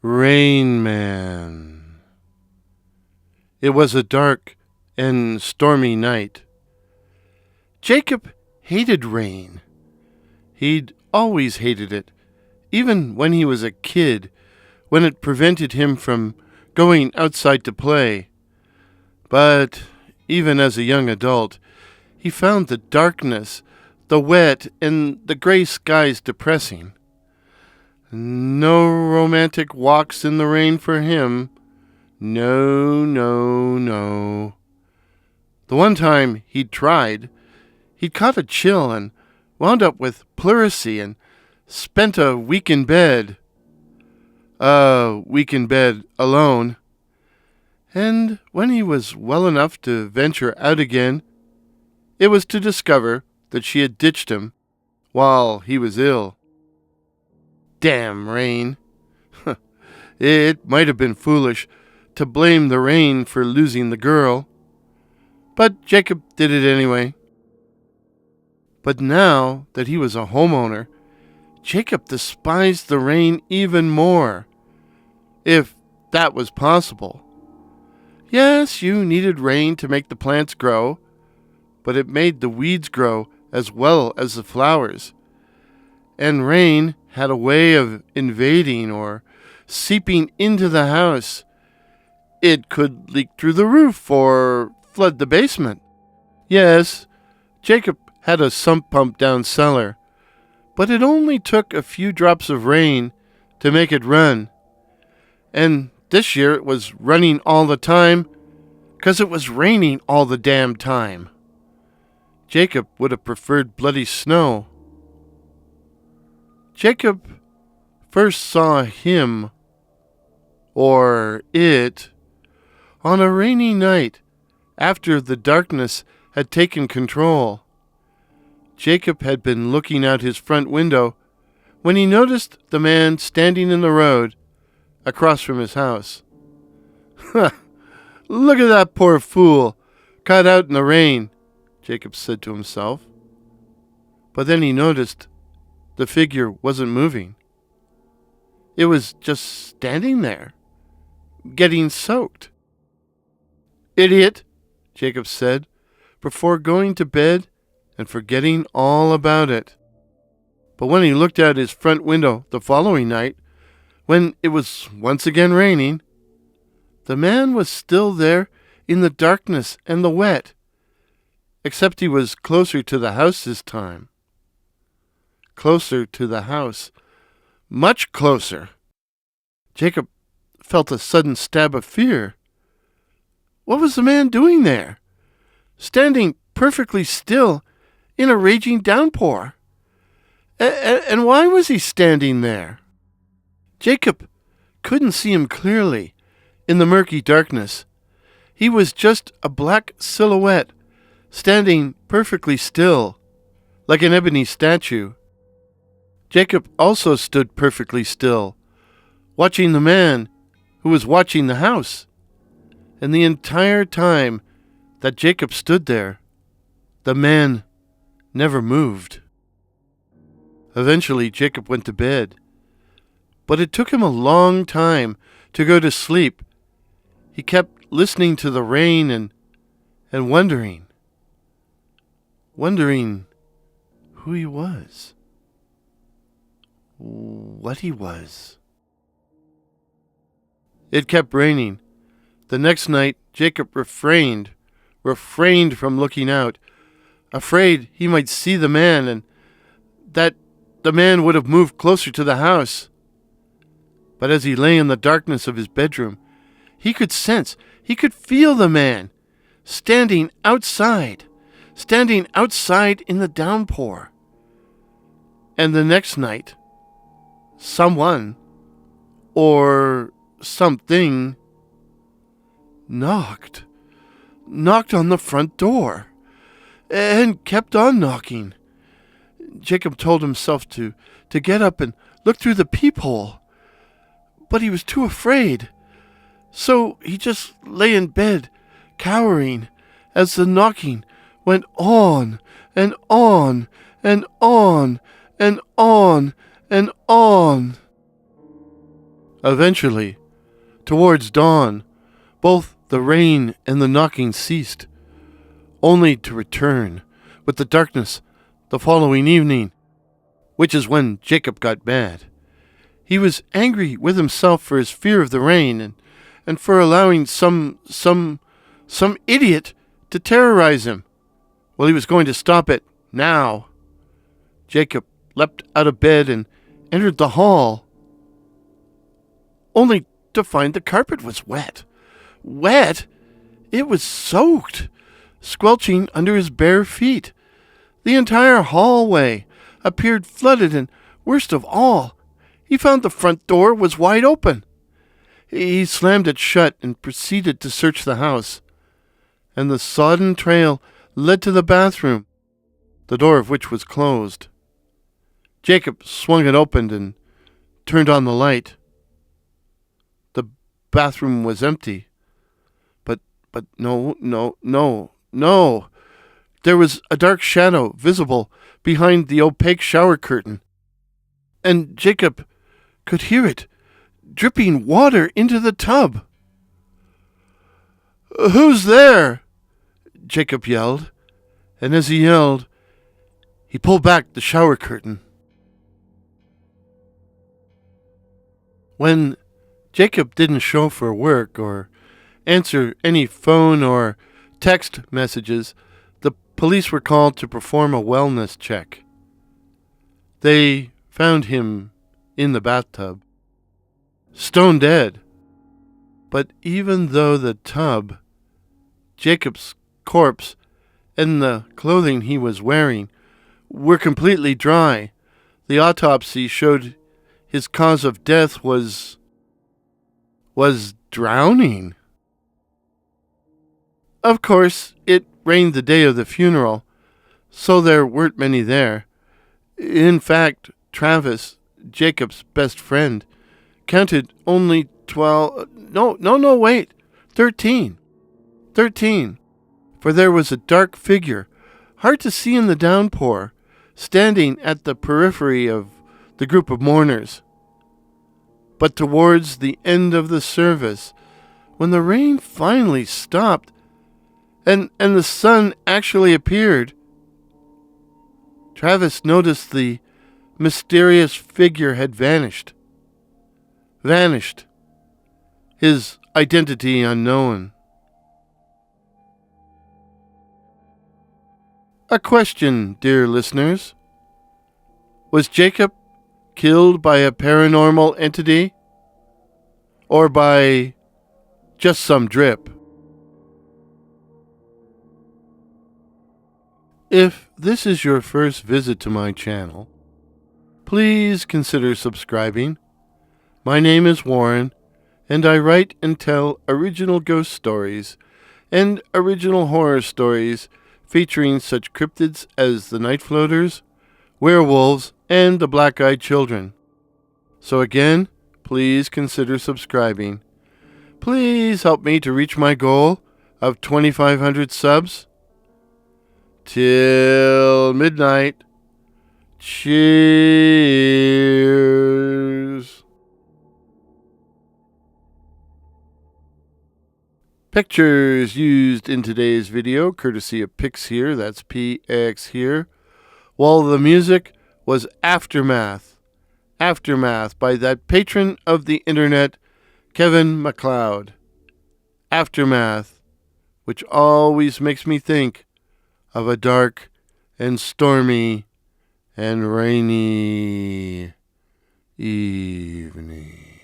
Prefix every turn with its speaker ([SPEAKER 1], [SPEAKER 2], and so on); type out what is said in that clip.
[SPEAKER 1] Rain Man. It was a dark and stormy night. Jacob hated rain. He'd always hated it, even when he was a kid, when it prevented him from going outside to play. But even as a young adult, he found the darkness, the wet, and the gray skies depressing. No romantic walks in the rain for him. No, no, no. The one time he'd tried, he'd caught a chill and wound up with pleurisy and spent a week in bed. A week in bed alone. And when he was well enough to venture out again, it was to discover that she had ditched him while he was ill. Damn rain. It might have been foolish to blame the rain for losing the girl, but Jacob did it anyway. But now that he was a homeowner, Jacob despised the rain even more, if that was possible. Yes, you needed rain to make the plants grow, but it made the weeds grow as well as the flowers. And rain had a way of invading or seeping into the house. It could leak through the roof or flood the basement. Yes, Jacob had a sump pump down cellar, but it only took a few drops of rain to make it run. And this year it was running all the time because it was raining all the damn time. Jacob would have preferred bloody snow. Jacob first saw him, or it, on a rainy night after the darkness had taken control. Jacob had been looking out his front window when he noticed the man standing in the road across from his house. Look at that poor fool, caught out in the rain, Jacob said to himself. But then he noticed the figure wasn't moving. It was just standing there, getting soaked. Idiot, Jacob said, before going to bed and forgetting all about it. But when he looked out his front window the following night, when it was once again raining, the man was still there in the darkness and the wet, except he was closer to the house this time. Closer to the house. Much closer. Jacob felt a sudden stab of fear. What was the man doing there? Standing perfectly still in a raging downpour. And why was he standing there? Jacob couldn't see him clearly in the murky darkness. He was just a black silhouette, standing perfectly still, like an ebony statue. Jacob also stood perfectly still, watching the man who was watching the house. And the entire time that Jacob stood there, the man never moved. Eventually, Jacob went to bed, but it took him a long time to go to sleep. He kept listening to the rain and wondering who he was, what he was. It kept raining. The next night, Jacob refrained from looking out, afraid he might see the man and that the man would have moved closer to the house. But as he lay in the darkness of his bedroom, he could feel the man standing outside in the downpour. And the next night, someone or something knocked on the front door and kept on knocking. Jacob told himself to get up and look through the peephole, but he was too afraid. So he just lay in bed, cowering, as the knocking went on and on and on and on and on. Eventually, towards dawn, both the rain and the knocking ceased, only to return with the darkness the following evening, which is when Jacob got mad. He was angry with himself for his fear of the rain and for allowing some idiot to terrorize him. Well, he was going to stop it now. Jacob leapt out of bed and entered the hall, only to find the carpet was wet. Wet? It was soaked, squelching under his bare feet. The entire hallway appeared flooded, and worst of all, he found the front door was wide open. He slammed it shut and proceeded to search the house, and the sodden trail led to the bathroom, the door of which was closed. Jacob swung it open and turned on the light. The bathroom was empty. But no. There was a dark shadow visible behind the opaque shower curtain, and Jacob could hear it dripping water into the tub. "Who's there?" Jacob yelled, and as he yelled, he pulled back the shower curtain. When Jacob didn't show for work or answer any phone or text messages, the police were called to perform a wellness check. They found him in the bathtub, stone dead. But even though the tub, Jacob's corpse, and the clothing he was wearing were completely dry, the autopsy showed his cause of death was drowning. Of course, it rained the day of the funeral, so there weren't many there. In fact, Travis, Jacob's best friend, counted only 13. 13. For there was a dark figure, hard to see in the downpour, standing at the periphery of the group of mourners. But towards the end of the service, when the rain finally stopped, and the sun actually appeared, Travis noticed the mysterious figure had vanished. His identity unknown. A question, dear listeners. Was Jacob killed by a paranormal entity? Or by just some drip? If this is your first visit to my channel, please consider subscribing. My name is Warren, and I write and tell original ghost stories and original horror stories featuring such cryptids as the Night Floaters, werewolves, and the Black-Eyed Children. So again, please consider subscribing. Please help me to reach my goal of 2,500 subs. Till midnight. Cheers. Pictures used in today's video, courtesy of Pixhere, that's PX here, while the music was Aftermath. Aftermath by that patron of the internet, Kevin MacLeod. Aftermath, which always makes me think of a dark and stormy and rainy evening.